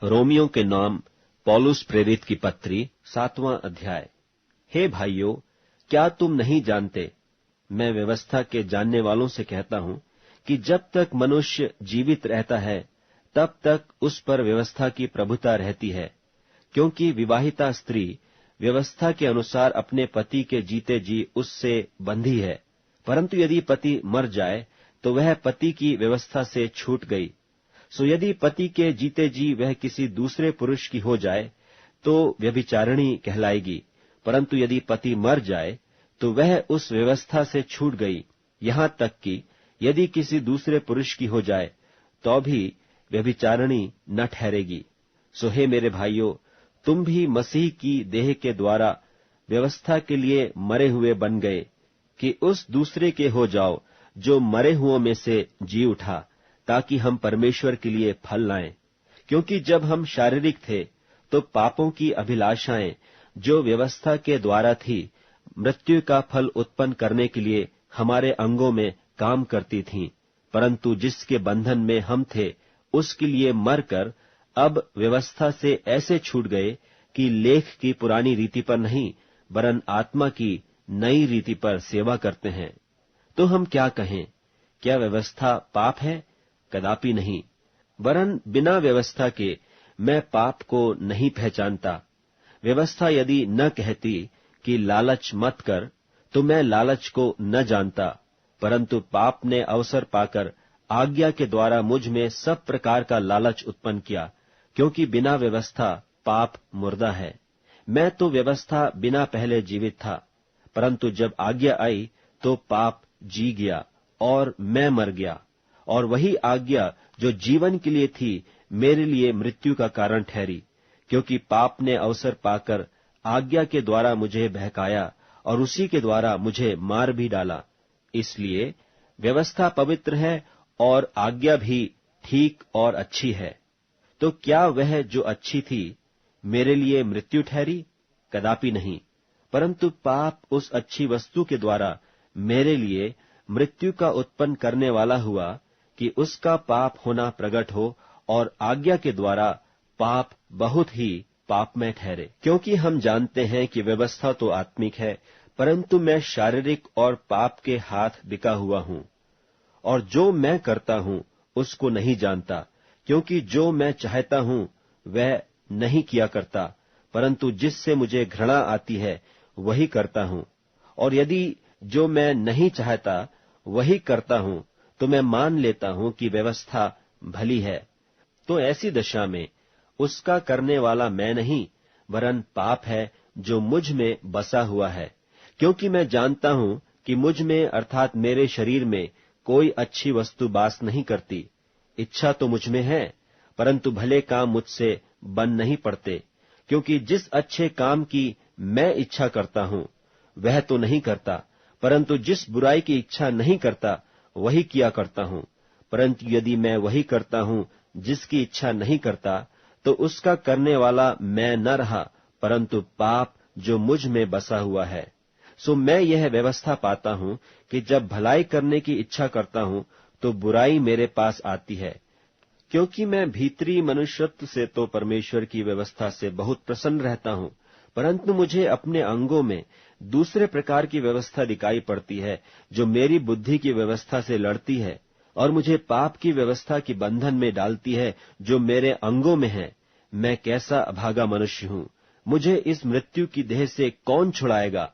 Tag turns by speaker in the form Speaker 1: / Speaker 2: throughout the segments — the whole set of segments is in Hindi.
Speaker 1: रोमियो के नाम पौलुस प्रेरित की पत्री 7वां अध्याय। हे भाइयों, क्या तुम नहीं जानते, मैं व्यवस्था के जानने वालों से कहता हूं कि जब तक मनुष्य जीवित रहता है तब तक उस पर व्यवस्था की प्रभुता रहती है, क्योंकि विवाहिता स्त्री व्यवस्था के अनुसार अपने पति के जीते जी उससे बंधी है। परंतु यदि पति मर जाए तो वह पति की व्यवस्था से छूट गई। सो यदि पति के जीते जी वह किसी दूसरे पुरुष की हो जाए तो व्यभिचारिणी कहलाएगी, परंतु यदि पति मर जाए तो वह उस व्यवस्था से छूट गई, यहां तक कि यदि किसी दूसरे पुरुष की हो जाए तो भी व्यभिचारिणी न ठहरेगी। सो हे मेरे भाइयों, तुम भी मसीह की देह के द्वारा व्यवस्था के लिए मरे हुए बन गए कि उस दूसरे के हो जाओ जो मरे हुओं में से जी उठा, ताकि हम परमेश्वर के लिए फल लाएं। क्योंकि जब हम शारीरिक थे तो पापों की अभिलाषाएं जो व्यवस्था के द्वारा थी, मृत्यु का फल उत्पन्न करने के लिए हमारे अंगों में काम करती थीं। परंतु जिसके बंधन में हम थे उसके लिए मरकर अब व्यवस्था से ऐसे छूट गए कि लेख की पुरानी रीति पर नहीं वरन आत्मा की नई रीति पर सेवा करते हैं। तो हम क्या कहें? क्या व्यवस्था पाप है? कदापि नहीं, वरन बिना व्यवस्था के मैं पाप को नहीं पहचानता। व्यवस्था यदि न कहती कि लालच मत कर, तो मैं लालच को न जानता, परंतु पाप ने अवसर पाकर आज्ञा के द्वारा मुझ में सब प्रकार का लालच उत्पन्न किया, क्योंकि बिना व्यवस्था पाप मुर्दा है। मैं तो व्यवस्था बिना पहले जीवित था, परंतु जब आज्ञा आई तो पाप जी गया और मैं मर गया। और वही आज्ञा जो जीवन के लिए थी मेरे लिए मृत्यु का कारण ठहरी, क्योंकि पाप ने अवसर पाकर आज्ञा के द्वारा मुझे बहकाया और उसी के द्वारा मुझे मार भी डाला। इसलिए व्यवस्था पवित्र है और आज्ञा भी ठीक और अच्छी है। तो क्या वह जो अच्छी थी मेरे लिए मृत्यु ठहरी? कदापि नहीं, परंतु पाप उस अच्छी वस्तु के द्वारा मेरे लिए मृत्यु का उत्पन्न करने वाला हुआ कि उसका पाप होना प्रकट हो, और आज्ञा के द्वारा पाप बहुत ही पापमय ठहरे। क्योंकि हम जानते हैं कि व्यवस्था तो आत्मिक है, परंतु मैं शारीरिक और पाप के हाथ बिका हुआ हूं। और जो मैं करता हूं उसको नहीं जानता, क्योंकि जो मैं चाहता हूं वह नहीं किया करता, परंतु जिससे मुझे घृणा आती है वही करता हूं। और यदि जो मैं नहीं चाहता वही करता हूं तो मैं मान लेता हूं कि व्यवस्था भली है। तो ऐसी दशा में उसका करने वाला मैं नहीं वरन पाप है जो मुझ में बसा हुआ है। क्योंकि मैं जानता हूं कि मुझ में अर्थात मेरे शरीर में कोई अच्छी वस्तु वास नहीं करती। इच्छा तो मुझ में है, परंतु भले काम मुझसे बन नहीं पड़ते। क्योंकि जिस अच्छे काम की मैं इच्छा करता हूं वह तो नहीं करता, परंतु जिस बुराई की इच्छा नहीं करता वही किया करता हूं। परंतु यदि मैं वही करता हूं जिसकी इच्छा नहीं करता, तो उसका करने वाला मैं न रहा, परंतु पाप जो मुझ में बसा हुआ है। सो मैं यह व्यवस्था पाता हूं कि जब भलाई करने की इच्छा करता हूं तो बुराई मेरे पास आती है। क्योंकि मैं भीतरी मनुष्यत्व से तो परमेश्वर की व्यवस्था से बहुत प्रसन्न रहता हूं, परंतु मुझे अपने अंगों में दूसरे प्रकार की व्यवस्था दिखाई पड़ती है, जो मेरी बुद्धि की व्यवस्था से लड़ती है और मुझे पाप की व्यवस्था की बंधन में डालती है जो मेरे अंगों में है। मैं कैसा अभागा मनुष्य हूं! मुझे इस मृत्यु की देह से कौन छुड़ाएगा?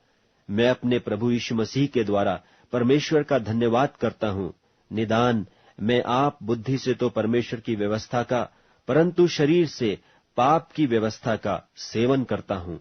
Speaker 1: मैं अपने प्रभु यीशु मसीह के द्वारा परमेश्वर का धन्यवाद करता हूं। निदान मैं आप बुद्धि से तो परमेश्वर की व्यवस्था का, परंतु शरीर से पाप की व्यवस्था का सेवन करता हूं।